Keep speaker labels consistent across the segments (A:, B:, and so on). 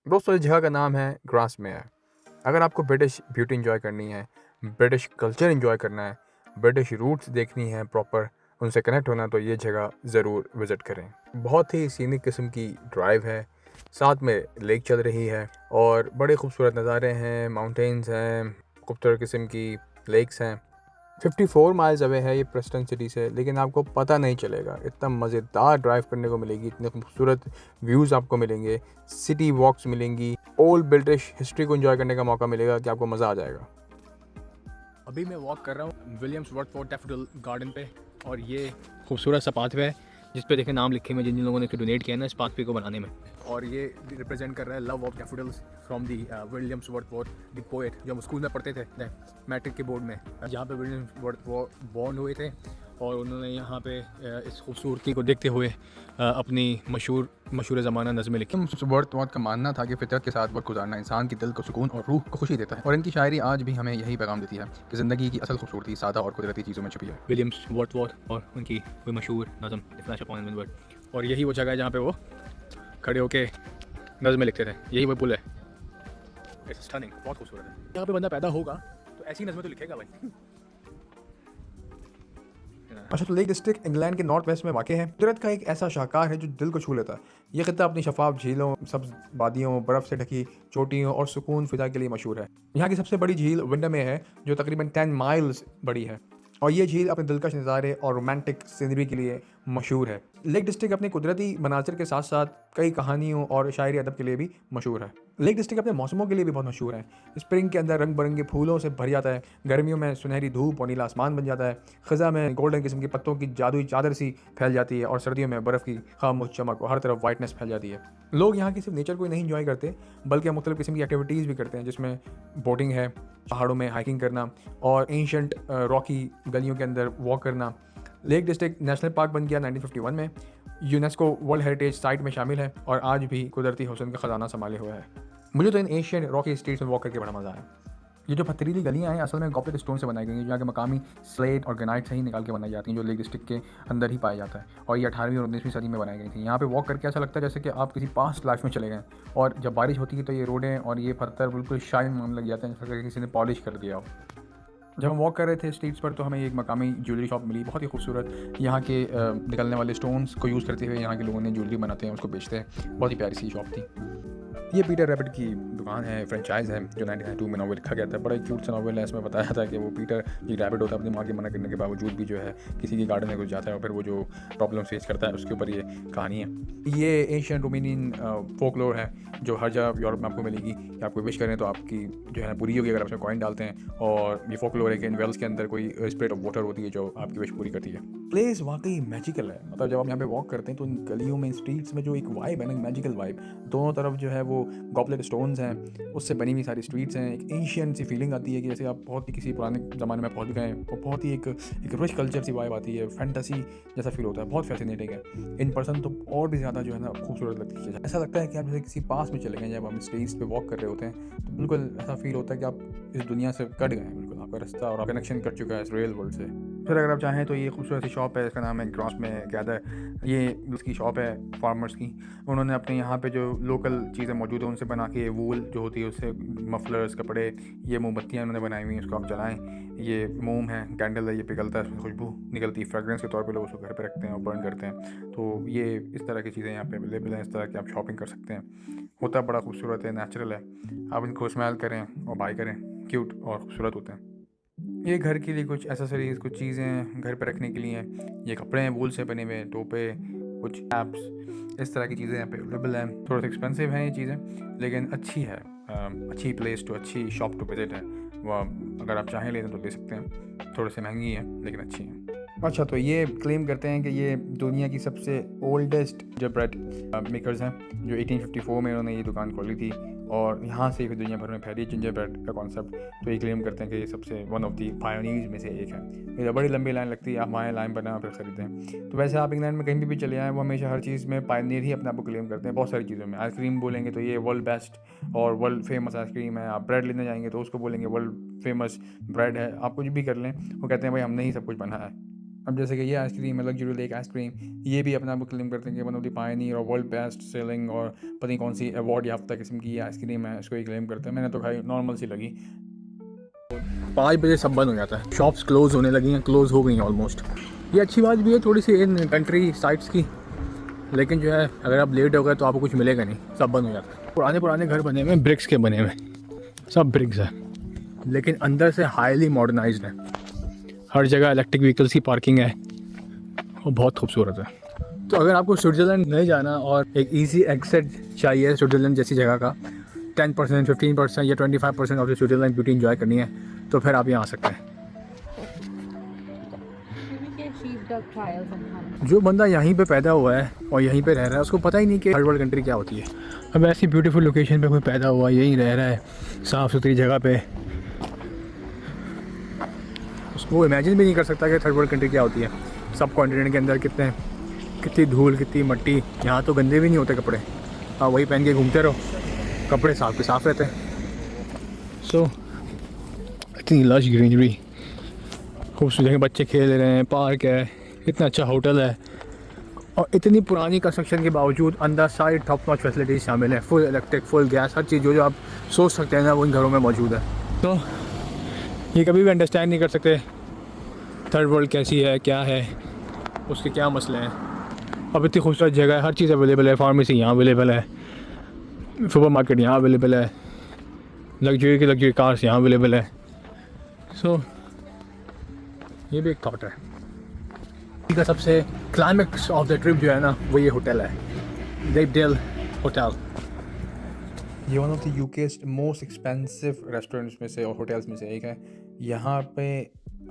A: दोस्तों इस जगह का नाम है ग्रासमेयर। अगर आपको ब्रिटिश ब्यूटी एंजॉय करनी है, ब्रिटिश कल्चर एंजॉय करना है, ब्रिटिश रूट्स देखनी है प्रॉपर, उनसे कनेक्ट होना, तो ये जगह ज़रूर विज़िट करें। बहुत ही सीनिक किस्म की ड्राइव है, साथ में लेक चल रही है और बड़े खूबसूरत नज़ारे हैं, माउंटेन्स हैं, खूबसूरत किस्म की लेक्स हैं। 54 माइल्स अवे है ये प्रेस्टन सिटी से, लेकिन आपको पता नहीं चलेगा। इतना मज़ेदार ड्राइव करने को मिलेगी, इतने खूबसूरत व्यूज़ आपको मिलेंगे, सिटी वॉक्स मिलेंगी, ओल्ड ब्रिटिश हिस्ट्री को एंजॉय करने का मौका मिलेगा कि आपको मज़ा आ जाएगा।
B: अभी मैं वॉक कर रहा हूँ विलियम्स वर्डफोर्ड डैफोडिल गार्डन पे, और ये खूबसूरत सा पाथवे है जिस पे देखें नाम लिखे हुए जिन जिन लोगों ने डोनेट किया है ना इस पाथवे को बनाने में। और ये रिप्रेजेंट कर रहा है love of daffodils from the Williams Wordford the poet, जो हम स्कूल में पढ़ते थे मैट्रिक के बोर्ड में, जहाँ पे विलियम्स वर्डफोर्ड बॉर्न हुए थे। और उन्होंने यहाँ पे इस खूबसूरती को देखते हुए अपनी मशहूर ज़माना नज़में लिखी।
A: वर्थ का मानना था कि फितरत के साथ वक्त गुजारना इंसान के दिल को सुकून और रूह को खुशी देता है, और इनकी शायरी आज भी हमें यही पैगाम देती है कि ज़िंदगी की असल खूबसूरती सादा और कुदरती चीज़ों में छुपी है।
B: विलियम्स वर्डसवर्थ और उनकी कोई मशहूर नज़म the flash upon the windward, और यही वो जगह है जहाँ पे वो खड़े होके नज़में लिखते थे। यही वो पुल है। इट्स स्टनिंग, बहुत खूबसूरत है। यहाँ पे बंदा पैदा होगा तो ऐसी नज़में तो लिखेगा भाई।
A: अच्छा, तो लेक डिस्ट्रिक्ट इंग्लैंड के नॉर्थ वेस्ट में वाक़ है। कुदरत का एक ऐसा शाहकार है जो दिल को छू लेता है। ये खित्ता अपनी शफाफ झीलों, सब्ज़ वादियों, बर्फ़ से ढकी चोटियों और सुकून फ़िज़ा के लिए मशहूर है। यहाँ की सबसे बड़ी झील विंडमे है, जो तकरीबन 10 माइल्स बड़ी है, और ये झील अपने दिलकश नज़ारे और रोमांटिक सीनरी के लिए मशहूर है। लेक डिस्ट्रिक्ट अपने कुदरती मनाज़िर के साथ साथ कई कहानियों और शायरी अदब के लिए भी मशहूर है। लेक डिस्ट्रिक्ट अपने मौसमों के लिए भी बहुत मशहूर है। स्प्रिंग के अंदर रंग बिरंगे फूलों से भर जाता है, गर्मियों में सुनहरी धूप और नीला आसमान बन जाता है, ख़ज़ा में गोल्डन किस्म के पत्तों की जादुई चादर सी फैल जाती है, और सर्दियों में बर्फ़ की खामोश चमक और हर तरफ वाइटनेस फैल जाती है। लोग यहाँ की सिर्फ नेचर को ही नहीं इंजॉय करते, बल्कि मुख्तलिफ़ किस्म की एक्टिविटीज़ भी करते हैं, जिसमें बोटिंग है, पहाड़ों में हाइकिंग करना और एंशंट रॉकी गलियों के अंदर वॉक करना। लेक डिस्ट्रिक्ट नेशनल पार्क बन गया 1951 में, यूनेस्को वर्ल्ड हेरिटेज साइट में शामिल है और आज भी कुदरती हुस्न का ख़जाना संभाले हुआ है। मुझे तो इन एशियन रॉकी स्ट्रीट्स में वॉक करके बड़ा मज़ा आया। ये जो पथरीली गलियाँ हैं असल में गॉबलेट स्टोन से बनाई गई हैं, जो यहाँ के मकामी स्लेट और ग्रेनाइट से ही निकाल के बनाई जाती हैं, जो लेक डिस्ट्रिक्ट के अंदर ही पाया जाता है, और ये 18वीं और 19वीं सदी में बनाई गई थी। यहाँ पे वॉक करके ऐसा लगता है जैसे कि आप किसी पास्ट लाइफ में चले गए, और जब बारिश होती है तो ये रोडें और ये पत्थर बिल्कुल शाइन मारने लग जाते हैं, जैसे कि किसी ने पॉलिश कर दिया हो। जब हम वॉक कर रहे थे स्ट्रीट्स पर तो हमें एक मकामी ज्वेलरी शॉप मिली, बहुत ही खूबसूरत। यहाँ के निकलने वाले स्टोन्स को यूज़ करते हुए यहाँ के लोगों ने ज्वेलरी बनाते हैं, उसको बेचते हैं। बहुत ही प्यारी सी शॉप थी। ये पीटर रैबिट की दुकान है, फ्रेंचाइज़ है, जो 1992 में नॉवल लिखा गया था। बड़ा ही क्यूट सा नॉवल है। इसमें बताया था कि वो पीटर ये रैबिट होता है, अपनी माँ के मना करने के बावजूद भी जो है किसी के गार्डन में घुस जाता है, और फिर वो जो प्रॉब्लम फेस करता है उसके ऊपर ये कहानी है। ये एशियन रोमेनियन फोकलोर है, जो हर जगह यूरोप में आपको मिलेगी कि आपको विश करें तो आपकी जो है पूरी होगी अगर आप उसमें कॉइन डालते हैं। और ये फोकलोर है कि इन वेल्स के अंदर कोई स्पिरिट ऑफ वाटर होती है जो आपकी विश पूरी करती है। प्लेस वाकई मैजिकल है। मतलब जब आप यहाँ पे वॉक करते हैं तो इन गलियों में, स्ट्रीट्स में जो एक वाइब है ना, मैजिकल वाइब, दोनों तरफ जो है वो गॉबलेट स्टोन्स हैं, उससे बनी हुई सारी स्ट्रीट्स हैं। एक एशियन सी फीलिंग आती है कि जैसे आप बहुत ही किसी पुराने ज़माने में पहुंच गए हैं, और बहुत ही एक रिच कल्चर सी वाइब आती है, फैंटेसी जैसा फील होता है। बहुत फैसिनेटिंग है। इन पर्सन तो और भी ज़्यादा जो है ना खूबसूरत लगती है। ऐसा लगता है कि आप जैसे किसी पास में चले गए। जब हम स्ट्रीट्स पे वॉक कर रहे होते हैं तो बिल्कुल ऐसा फील होता है कि आप इस दुनिया से कट गए हैं, बिल्कुल आपका रास्ता और कनेक्शन कट चुका है इस रियल वर्ल्ड से। फिर अगर आप चाहें तो ये खूबसूरत सी शॉप है, इसका नाम है ग्रॉस में गैदर। ये उसकी शॉप है फार्मर्स की। उन्होंने अपने यहाँ पे जो लोकल चीज़ें मौजूद हैं उनसे बना के वूल जो होती है उससे मफलर्स, कपड़े, ये मोमबत्तियाँ उन्होंने बनाई हुई हैं, उसको आप जलाएं। ये मोम है, कैंडल है, ये पिघलता है, उसमें खुशबू निकलती है, फ्रेगरेंस के तौर पे लोग उसको घर पे रखते हैं और बर्न करते हैं। तो ये इस तरह की चीज़ें यहाँ पे अवेलेबल हैं, इस तरह की आप शॉपिंग कर सकते हैं। होता बड़ा खूबसूरत है, नेचुरल है। आप इनको स्मेल करें और बाय करें, क्यूट और खूबसूरत होते हैं। ये घर के लिए कुछ एसेसरीज़, कुछ चीज़ें घर पे रखने के लिए हैं। ये कपड़े हैं वूल से बने हुए, टोपे, कुछ कैप्स, इस तरह की चीज़ें यहाँ पे अवेलेबल हैं। थोड़ा सा एक्सपेंसिव हैं ये चीज़ें, लेकिन अच्छी है। अच्छी प्लेस टू, अच्छी शॉप टू विजिट है। वह अगर आप चाहें लेना तो ले सकते हैं। थोड़ी सी महंगी है लेकिन अच्छी है। अच्छा, तो ये क्लेम करते हैं कि ये दुनिया की सबसे ओल्डेस्ट जो ब्रेड मेकर्स हैं, जो 1854 में उन्होंने ये दुकान खोली थी, और यहाँ से फिर दुनिया भर में फैली जिंजर ब्रेड का कॉन्सेप्ट। तो ये क्लेम करते हैं कि ये सबसे वन ऑफ दी पायोनियर्स में से एक है। ये तो बड़ी लंबी लाइन लगती है, आप वहाँ लाइन बनाएं फिर ख़रीदें हैं। तो वैसे आप इंग्लैंड में कहीं भी चले आएँ, वो हमेशा हर चीज़ में पायोनियर ही अपने आप को क्लेम करते हैं। बहुत सारी चीज़ों में आइसक्रीम बोलेंगे तो ये वर्ल्ड बेस्ट और वर्ल्ड फेमस आइसक्रीम है। आप ब्रेड लेने जाएंगे तो उसको बोलेंगे वर्ल्ड फेमस ब्रेड है। आप कुछ भी कर लें, वो कहते हैं भाई हमने ही सब कुछ बनाया है। अब जैसे कि ये आइसक्रीम है लग्जरी लेक आइसक्रीम, ये भी अपने आप को क्लेम करते हैं कि वन ऑफ द पायनियर और वर्ल्ड बेस्ट सेलिंग और पता नहीं कौन सी अवार्ड याफ्ता किस्म की ये आइसक्रीम है, इसको ही क्लेम करते हैं। मैंने तो खाई, नॉर्मल सी लगी।
B: 5 बजे सब बंद हो जाता है, शॉप्स क्लोज़ होने लगी हैं, क्लोज़ हो गई हैं ऑलमोस्ट। ये अच्छी बात भी है थोड़ी सी इन कंट्री साइट्स की, लेकिन जो है अगर आप लेट हो गए तो आपको कुछ मिलेगा नहीं, सब बंद हो जाता है। पुराने घर बने हुए हैं, ब्रिक्स के बने हुए हैं, सब ब्रिक्स है, लेकिन अंदर से हाईली मॉडर्नाइज्ड है। हर जगह इलेक्ट्रिक व्हीकल्स की पार्किंग है और बहुत खूबसूरत है। तो अगर आपको स्विट्ज़रलैंड नहीं जाना और एक इजी एक्सेट चाहिए स्विट्ज़रलैंड जैसी जगह का, 10%, 15% या 25% of the Switzerland beauty enjoy करनी है, तो फिर आप यहाँ आ सकते हैं। जो बंदा यहीं पे पैदा हुआ है और यहीं पे रह रहा है, उसको पता ही नहीं कि थर्ड वर्ल्ड कंट्री क्या होती है। अब ऐसी ब्यूटीफुल लोकेशन पे कोई पैदा हुआ, यहीं रह रहा है, साफ़ सुथरी जगह पे, उसको इमेजिन भी नहीं कर सकता कि थर्ड वर्ल्ड कंट्री क्या होती है। सब कॉन्टिनेंट के अंदर कितनी धूल, कितनी मट्टी। यहाँ तो गंदे भी नहीं होते कपड़े, हाँ वही पहन के घूमते रहो, कपड़े साफ के साफ रहते हैं। सो इतनी लश ग्रीनरी, खूबसूरत जगह, बच्चे खेल रहे हैं, पार्क है, इतना अच्छा होटल है, और इतनी पुरानी कंस्ट्रक्शन के बावजूद अंदर सारी टॉप नॉच फैसिलिटीज़ शामिल हैं। फुल इलेक्ट्रिक, फुल गैस, हर चीज़ जो आप सोच सकते हैं ना, वो इन घरों में मौजूद है। तो ये कभी भी अंडरस्टैंड नहीं कर सकते थर्ड वर्ल्ड कैसी है, क्या है, उसके क्या मसले हैं। अब इतनी खूबसूरत जगह है, हर चीज़ अवेलेबल है, फार्मेसी यहाँ अवेलेबल है, सुपर मार्केट यहाँ अवेलेबल है, लग्जरी कार्स यहाँ अवेलेबल है। सो ये भी एक थॉट है। का सबसे क्लाइमेक्स ऑफ द ट्रिप जो है ना, वो ये होटल है, लेकडेल होटल।
A: ये one of the UK's most expensive restaurants में से और होटल्स में से एक है। यहाँ पे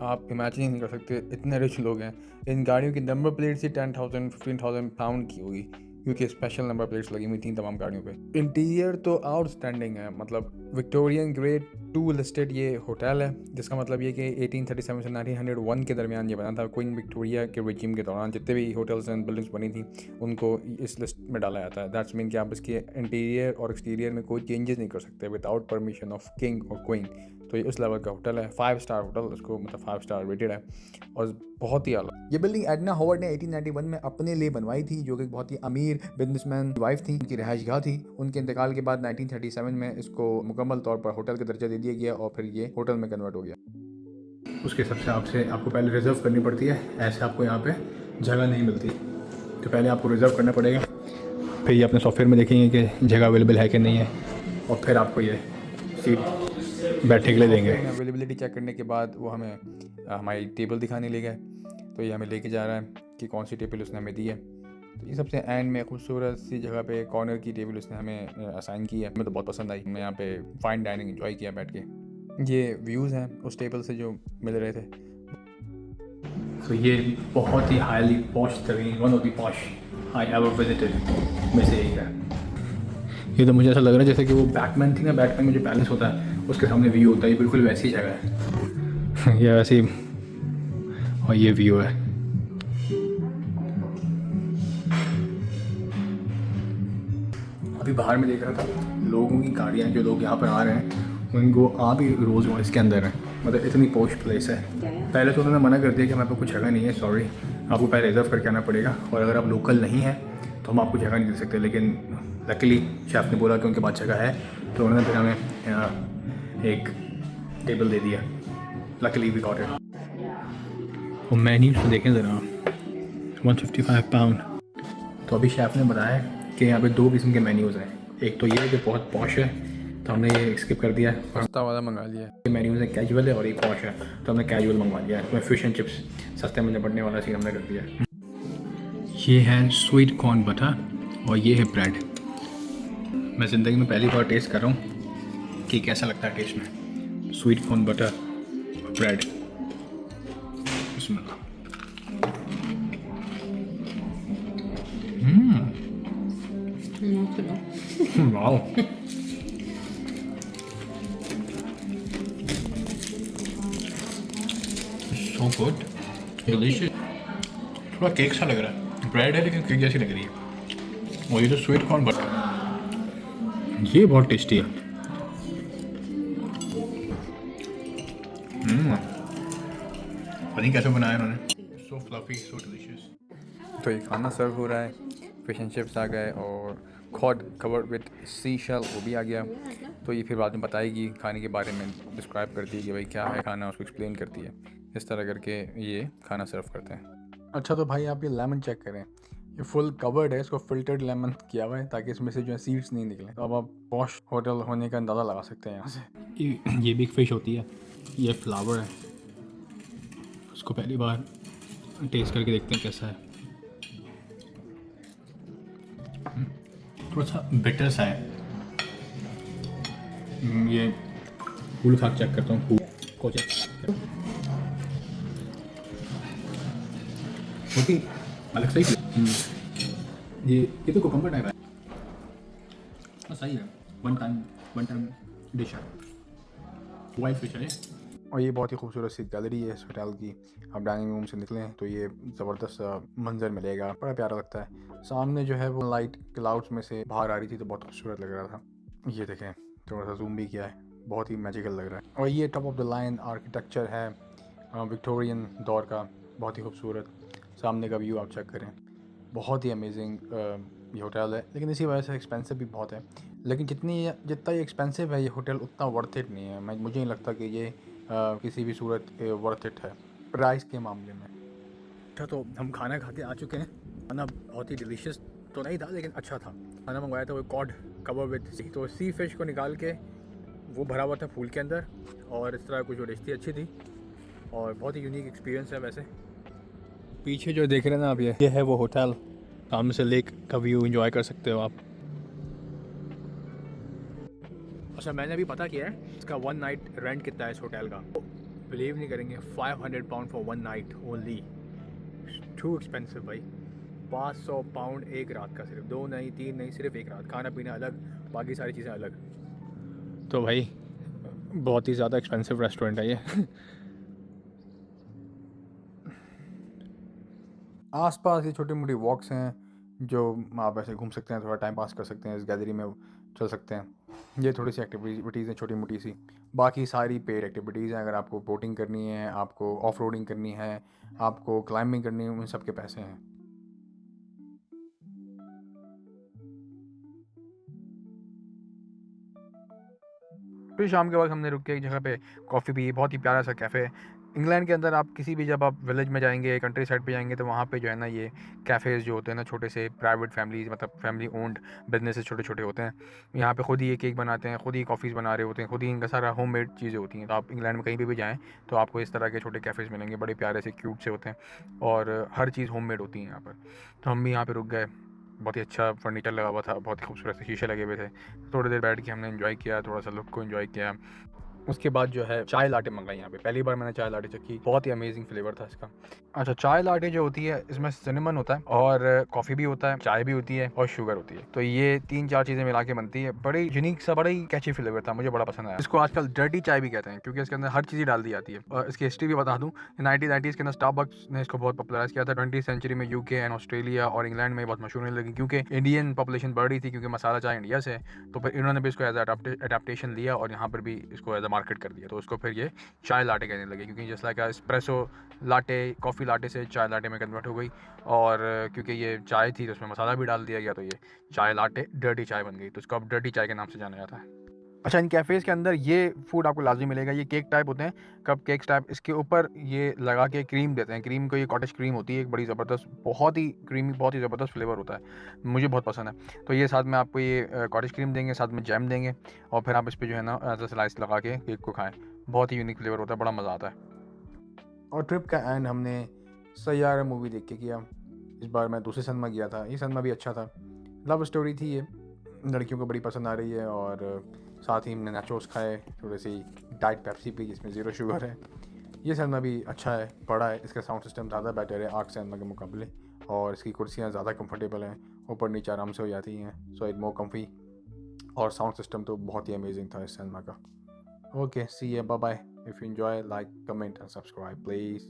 A: आप इमेजिन ही नहीं कर सकते, इतने रिच लोग हैं। इन गाड़ियों की नंबर प्लेट से 10,000 15,000 पाउंड की होगी, क्योंकि स्पेशल नंबर प्लेट्स लगी हुई थी तमाम गाड़ियों पे। इंटीरियर तो आउटस्टैंडिंग है, मतलब विक्टोरियन ग्रेड 2 लिस्टेड ये होटल है, जिसका मतलब ये कि 1837 से 1901 के दरमियान ये बना था। क्वीन विक्टोरिया के रिजीम के दौरान जितने भी होटल्स एंड बिल्डिंग्स बनी थी उनको इस लिस्ट में डाला जाता है। दैट्स मीन कि आप इसके इंटीरियर और एक्सटीरियर में कोई चेंजेस नहीं कर सकते विदाउट परमिशन ऑफ किंग और क्वीन। तो ये उस लेवल का होटल है, 5 स्टार होटल, उसको मतलब 5 स्टार रेटेड है और बहुत ही आला। ये बिल्डिंग एडना हॉवर्ड ने 1891 में अपने लिए बनवाई थी, जो कि बहुत ही अमीर बिजनेसमैन वाइफ थी, उनकी रिहाइशगाह थी। उनके इंतकाल के बाद 1937 में इसको मुकम्मल तौर पर होटल का दर्जा दे दिया गया और फिर ये होटल में कन्वर्ट हो गया।
B: उसके हिसाब से आपको पहले रिज़र्व करनी पड़ती है, ऐसे आपको यहाँ पे जगह नहीं मिलती, तो पहले आपको रिज़र्व करना पड़ेगा। फिर ये अपने सॉफ्टवेयर में देखेंगे कि जगह अवेलेबल है कि नहीं है, और फिर आपको ये सीट बैठने के लिए देंगे।
A: अवेलेबिलिटी चेक करने के बाद वो हमें हमारी टेबल दिखाने ले गए, तो ये हमें लेके जा रहा है कि कौन सी टेबल उसने हमें दी है। तो ये सबसे एंड में खूबसूरत सी जगह पे कॉर्नर की टेबल उसने हमें असाइन की है। हमें तो बहुत पसंद आई, हमने यहाँ पे फाइन डाइनिंग एंजॉय किया बैठ के। ये व्यूज़ हैं उस टेबल से जो मिल रहे थे।
B: तो ये बहुत ही हाईली पॉश तरीन, one of the posh I ever visited में से एक है। ये तो मुझे ऐसा लग रहा है जैसे कि वो बैटमैन थी ना, बैटमैन में जो पैलेस होता है उसके सामने व्यू होता है, ये बिल्कुल वैसी जगह है। ये वैसी, और ये व्यू है। अभी बाहर में देख रहा था लोगों की गाड़ियाँ, जो लोग यहाँ पर आ रहे हैं उनको आ भी रोज़ इसके अंदर है, मतलब इतनी पोश प्लेस है। पहले तो उन्होंने मना कर दिया कि हमारे पास कुछ जगह नहीं है, सॉरी, आपको पहले रिजर्व करके आना पड़ेगा, और अगर आप लोकल नहीं हैं तो हम आपको जगह नहीं दे सकते। लेकिन लकीली शेफ़ ने बोला कि उनके पास जगह है, तो उन्होंने फिर हमें एक टेबल दे दिया। Luckily we got it. और मेन्यूज़ तो देखें ज़रा, 155 पाउंड। तो अभी शेफ़ ने बताया कि यहाँ पे 2 किस्म के मेन्यूज़ हैं। एक तो ये जो बहुत पॉश है, तो हमने ये स्किप कर दिया है,
A: सस्ता वाला मंगा लिया।
B: ये मेन्यूज़ है कैजुअल है, और ये पॉश है, तो हमने कैजुअल मंगवा लिया है। फ़िश एंड चिप्स सस्ते में निपटने वाला सीन हमने कर दिया है। ये है स्वीट कॉर्न बटर और ये है ब्रेड। मैं ज़िंदगी में पहली बार टेस्ट कर रहा हूँ कि कैसा लगता है टेस्ट में, स्वीट कॉर्न बटर और ब्रेड। बिस्मिल्लाह। Wow, so good, delicious. थोड़ा केक सा लग रहा है, ब्रेड है लेकिन केक जैसी लग रही है। और ये तो स्वीट कॉर्न बटर, ये बहुत टेस्टी है। पता नहीं कैसे बनाया उन्होंने, सो fluffy, so delicious.
A: तो ये खाना सर्व हो रहा है, फिश एंड चिप्स आ गए और cod covered with sea shell वो भी आ गया। तो ये फिर बाद में बताएगी खाने के बारे में, डिस्क्राइब करती है कि भाई क्या है खाना, उसको एक्सप्लेन करती है। इस तरह करके ये खाना सर्व करते हैं। अच्छा तो भाई आप ये लेमन चेक करें, ये फुल कवर्ड है, इसको फिल्टर्ड लेमन किया हुआ है ताकि इसमें से जो है सीड्स नहीं निकले। तो अब आप पॉश होटल होने का अंदाज़ा लगा सकते हैं यहाँ से।
B: ये बिग फिश होती है, ये फ्लावर है, उसको पहली बार टेस्ट करके देखते हैं कैसा है। थोड़ा सा बिटर सा है। ये फूल खा के चेक करता हूँ, फूल को चेक होती अलग सही। ये तो कोकम्बर टाइप है, सही है। वन टाइम डिश है, वाइट फिश है ये।
A: और ये बहुत ही खूबसूरत सी गैलरी है इस होटल की। आप डाइनिंग रूम से निकलें तो ये ज़बरदस्त मंजर मिलेगा, बड़ा प्यारा लगता है। सामने जो है वो लाइट क्लाउड्स में से बाहर आ रही थी तो बहुत खूबसूरत लग रहा था। ये देखें, थोड़ा सा जूम भी किया है, बहुत ही मैजिकल लग रहा है। और ये top of the line architecture है विक्टोरियन दौर का, बहुत ही खूबसूरत। सामने का व्यू आप चेक करें, बहुत ही अमेजिंग ये होटल है। लेकिन इसी वजह से एक्सपेंसिव भी बहुत है। लेकिन जितना ये एक्सपेंसिव है ये होटल उतना वर्थ इट नहीं है। मुझे नहीं लगता कि ये किसी भी सूरत वर्थ इट है प्राइस के मामले में।
B: अच्छा तो हम खाना खा के आ चुके हैं। खाना बहुत ही डिलीशियस तो नहीं था लेकिन अच्छा था। खाना मंगवाया था वो कॉड कवर विद सी, तो सी फिश को निकाल के वो भरा हुआ था फूल के अंदर, और इस तरह कुछ जो डिश थी अच्छी थी और बहुत ही यूनिक एक्सपीरियंस है। वैसे पीछे जो देख रहे हैं ना आप, ये है वो होटल, सामने से लेक का व्यू एंजॉय कर सकते हो आप। अच्छा मैंने अभी पता किया है इसका 1 नाइट रेंट कितना है इस होटल का। बिलीव नहीं करेंगे, 500 pound for 1 night only. Too expensive भाई। 500 पाउंड एक रात का, सिर्फ 2 नहीं 3 नहीं, सिर्फ एक रात, खाना पीना अलग, बाकी सारी चीज़ें अलग। तो भाई बहुत ही ज़्यादा एक्सपेंसिव रेस्टोरेंट है ये।
A: आसपास ये छोटी मोटी वॉक्स हैं जो आप ऐसे घूम सकते हैं, थोड़ा टाइम पास कर सकते हैं, इस गैलरी में चल सकते हैं। ये थोड़ी सी एक्टिविटीज़ हैं छोटी मोटी सी, बाकी सारी पेड एक्टिविटीज़ हैं। अगर आपको बोटिंग करनी है, आपको ऑफ रोडिंग करनी है, आपको क्लाइंबिंग करनी है, उन सब के पैसे हैं। फिर शाम के वक्त हमने रुक के एक जगह पे कॉफ़ी पी, बहुत ही प्यारा सा कैफ़े है। इंग्लैंड के अंदर आप किसी भी, जब आप विलेज में जाएंगे, कंट्री साइड पे जाएंगे, तो वहाँ पे जो है ना ये कैफ़ेज़ जो होते हैं ना, छोटे से प्राइवेट फैमिलीज़, मतलब फैमिली ओन्ड बिजनेसेस छोटे छोटे होते हैं। यहाँ पे खुद ही ये केक बनाते हैं, खुद ही कॉफ़ीज़ बना रहे होते हैं, खुद ही इनका सारा होममेड चीज़ें होती हैं। तो आप इंग्लैंड में कहीं भी जाएँ तो आपको इस तरह के छोटे कैफ़ेज़ मिलेंगे, बड़े प्यारे से क्यूट से होते हैं और हर चीज़ होममेड होती है यहाँ पर। तो हम भी यहाँ पर रुक गए, बहुत ही अच्छा फर्नीचर लगा हुआ था, बहुत ही खूबसूरत से शीशे लगे हुए थे। थोड़ी देर बैठ के हमने एंजॉय किया, थोड़ा सा लुक को एंजॉय किया। उसके बाद जो है चाय लाटे मंगाई यहाँ पे, पहली बार मैंने चाय लाटे चखी, बहुत ही अमेजिंग फ्लेवर था इसका। अच्छा चाय लाटे जो होती है इसमें सिनेमन होता है और कॉफ़ी भी होता है, चाय भी होती है और शुगर होती है। तो ये 3-4 चीज़ें मिला के बनती है, बड़ी यूनिक सा, बड़ा ही कैची फ्लेवर था, मुझे बड़ा पसंद आया। इसको आजकल डर्टी चाय भी कहते हैं क्योंकि इसके अंदर हर चीज़ डाल दी जाती है। और इसकी हिस्ट्री भी बता दूँ, 1990s के अंदर स्टारबक्स ने इसको बहुत पॉपुलराइज किया था। 20th सेंचुरी में यूके एंड ऑस्ट्रेलिया और इंग्लैंड में बहुत मशहूर होने लगी क्योंकि इंडियन पॉपुलेशन बढ़ रही थी, क्योंकि मसाला चाय इंडिया से। तो फिर इन्होंने भी इसको एज अडेप्टेशन लिया और यहाँ पर भी इसको एज अ मार्केट कर दिया। तो उसको फिर ये चाय लाटे कहने लगे, क्योंकि जैसा like espresso latte, coffee latte से चाय लाटे में कन्वर्ट हो गई। और क्योंकि ये चाय थी तो उसमें मसाला भी डाल दिया गया, तो ये चाय लाटे डर्टी चाय बन गई। तो इसको अब डर्टी चाय के नाम से जाना जाता है। अच्छा इन कैफ़ेज़ के अंदर ये फूड आपको लाजमी मिलेगा, ये केक टाइप होते हैं, कप केक्स टाइप। इसके ऊपर ये लगा के क्रीम देते हैं, क्रीम को ये कॉटेज क्रीम होती है, एक बड़ी ज़बरदस्त, बहुत ही क्रीमी, बहुत ही ज़बरदस्त फ्लेवर होता है, मुझे बहुत पसंद है। तो ये साथ में आपको ये कॉटेज क्रीम देंगे, साथ में जैम देंगे और फिर आप इस पर जो है ना एज अ स्लाइस लगा के केक को खाएँ। बहुत ही यूनिक फ्लेवर होता है, बड़ा मज़ा आता है। और ट्रिप का एंड हमने सैयारा मूवी देख के किया। इस बार मैं दूसरे सिनेमा गया था, ये सिनेमा भी अच्छा था। लव स्टोरी थी ये, लड़कियों को बड़ी पसंद आ रही है। और साथ ही हमने नाचोस खाए, थोड़ी सी डाइट पेप्सी पी जिसमें ज़ीरो शुगर है। ये सिनेमा भी अच्छा है, बड़ा है, इसका साउंड सिस्टम ज़्यादा बेटर है आर्क सिनेमा के मुकाबले, और इसकी कुर्सियाँ ज़्यादा कंफर्टेबल हैं, ऊपर नीचे आराम से हो जाती हैं, सो इट मोर कम्फी। और साउंड सिस्टम तो बहुत ही अमेजिंग था इस सिनेमा का। Okay, see you, bye bye. If you enjoy, like, comment and subscribe please.